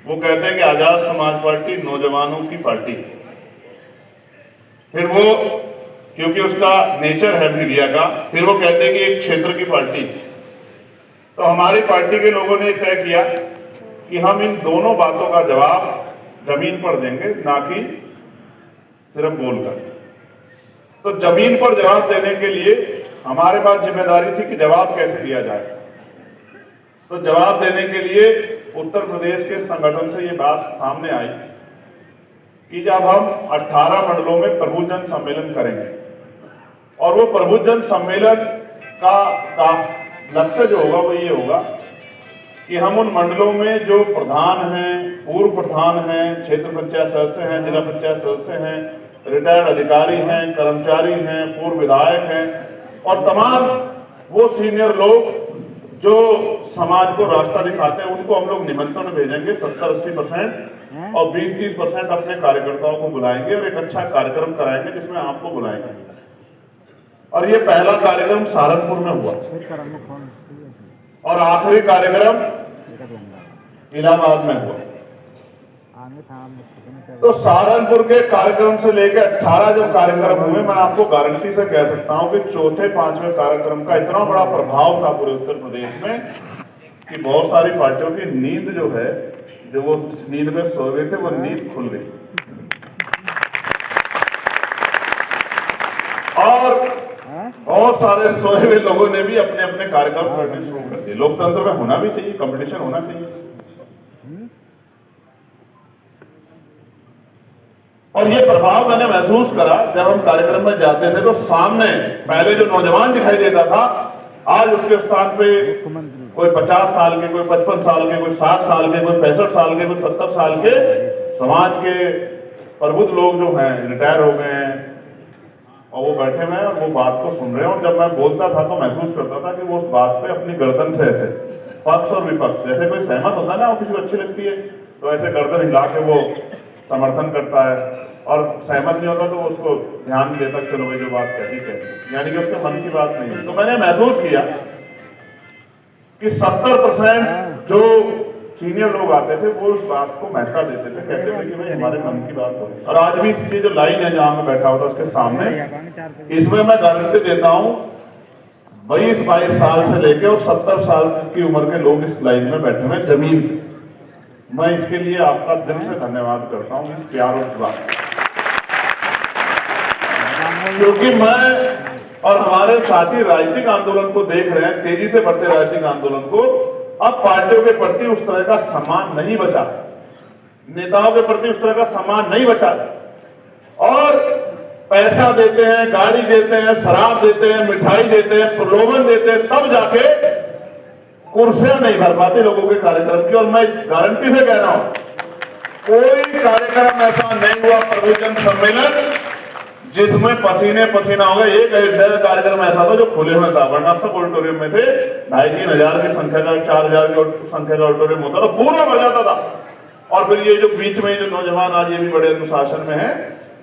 वो कहते हैं कि आजाद समाज पार्टी नौजवानों की पार्टी। फिर वो, क्योंकि उसका नेचर है मीडिया का, फिर वो कहते हैं कि एक क्षेत्र की पार्टी। तो हमारी पार्टी के लोगों ने तय किया कि हम इन दोनों बातों का जवाब जमीन पर देंगे, ना कि सिर्फ बोलकर। तो जमीन पर जवाब देने के लिए हमारे पास जिम्मेदारी थी कि जवाब कैसे दिया जाए। तो जवाब देने के लिए उत्तर प्रदेश के संगठन से ये बात सामने आई कि जब हम 18 मंडलों में प्रभु जन सम्मेलन करेंगे, और वो प्रभु जन सम्मेलन का लक्ष्य जो होगा वो ये होगा कि हम उन मंडलों में जो प्रधान हैं, पूर्व प्रधान हैं, क्षेत्र पंचायत सदस्य हैं, जिला पंचायत सदस्य हैं, रिटायर्ड अधिकारी हैं, कर्मचारी हैं, पूर्व विधायक हैं, और तमाम वो सीनियर लोग जो समाज को रास्ता दिखाते हैं, उनको हम लोग निमंत्रण भेजेंगे 70-80% और 20-30% अपने कार्यकर्ताओं को बुलाएंगे और एक अच्छा कार्यक्रम कराएंगे जिसमें आपको बुलाएंगे। और ये पहला कार्यक्रम सहारनपुर में हुआ और आखिरी कार्यक्रम इलाहाबाद में हुआ। तो सहारनपुर के कार्यक्रम से लेकर 18 जब कार्यक्रम हुए, मैं आपको गारंटी से कह सकता हूं कि चौथे पांचवें कार्यक्रम का इतना बड़ा प्रभाव था पूरे उत्तर प्रदेश में कि बहुत सारी पार्टियों की नींद जो है, जो वो नींद में सो गए थे, वो नींद खुल गई। और बहुत सारे सोए हुए लोगों ने भी अपने अपने कार्यक्रम करने शुरू कर दिए। लोकतंत्र में होना भी चाहिए, कंपटीशन होना चाहिए। और ये प्रभाव मैंने महसूस करा जब हम कार्यक्रम में जाते थे, तो सामने पहले जो नौजवान दिखाई देता था, आज उसके स्थान पे कोई 50 साल के, कोई 55 साल के, कोई 60 साल के, कोई 65 साल के, कोई 70 साल के समाज के प्रबुद्ध लोग जो हैं, रिटायर हो गए हैं, और वो बैठे हुए हैं और वो बात को सुन रहे हैं। और जब मैं बोलता था तो महसूस करता था कि वो उस बात पे अपनी गर्दन से ऐसे, पक्ष और विपक्ष, जैसे कोई सहमत होता है ना, वो किसी को अच्छी लगती है तो ऐसे गर्दन हिला के वो समर्थन करता है, और सहमत नहीं होता तो वो उसको ध्यान नहीं देता, चलो भाई जो बात कहती, यानी कि उसके मन की बात नहीं है। तो मैंने महसूस किया कि 70% जो सीनियर लोग आते थे वो उस बात को महत्ता देते थे, कहते थे कि भाई हमारे मन की बात हो रही। और आज भी ये जो लाइन है जहां मैं बैठा होता उसके सामने, इसमें मैं गारंटी देता हूं 22-22 साल से लेकर और 70 साल की उम्र के लोग इस लाइन में बैठे हुए जमीन पे। मैं इसके लिए आपका दिल से धन्यवाद करता हूं, इस प्यार और इस बात, क्योंकि मैं और हमारे साथी राजनीतिक आंदोलन को देख रहे हैं, तेजी से बढ़ते राजनीतिक आंदोलन को। अब पार्टियों के प्रति उस तरह का सम्मान नहीं बचा, नेताओं के प्रति उस तरह का सम्मान नहीं बचा, और पैसा देते हैं, गाड़ी देते हैं, शराब देते हैं, मिठाई देते हैं, प्रलोभन देते हैं, तब जाके कुर्सियां नहीं भर पाती लोगों के कार्यक्रम की। और मैं गारंटी से कह रहा हूं, कोई कार्यक्रम ऐसा नहीं हुआ प्रभु जन सम्मेलन जिसमें पसीने पसीना हो गए। एक कार्यक्रम ऐसा था जो खुले में था, वरना सब ऑडिटोरियम में थे। 2,500-3,000 हजार की संख्या का, 4,000 की संख्या का ऑडिटोरियम होता था, पूरा भर जाता था। और फिर ये जो बीच में जो नौजवान आज ये भी बड़े अनुशासन में है,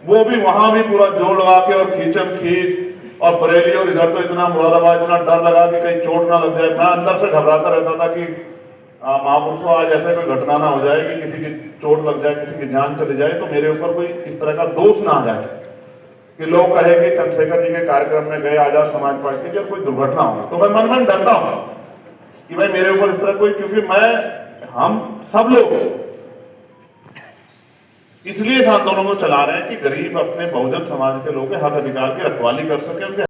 वो भी वहां भी पूरा जोर लगा के और खींचम खींच, और बरेली और इधर तो इतना मुरादाबाद, इतना डर लगा कि कहीं चोट ना लग जाए। मैं अंदर से घबराता रहता था कि महापुरुषों आज ऐसे कोई घटना ना हो जाए कि किसी की चोट लग जाए, किसी की जान चली जाए, तो मेरे ऊपर कोई इस तरह का दोष ना आ जाए कि लोग कहे कि चंद्रशेखर जी के कार्यक्रम में गए आजाद समाज पार्टी की और कोई दुर्घटना हो। तो मैं मन मन डरता हूं कि भाई मेरे ऊपर इस तरह कोई, क्योंकि हम सब लोग इसलिए इस आंदोलन को चला रहे हैं कि गरीब अपने बहुजन समाज के लोगों के हक अधिकार की रखवाली कर सके, उनके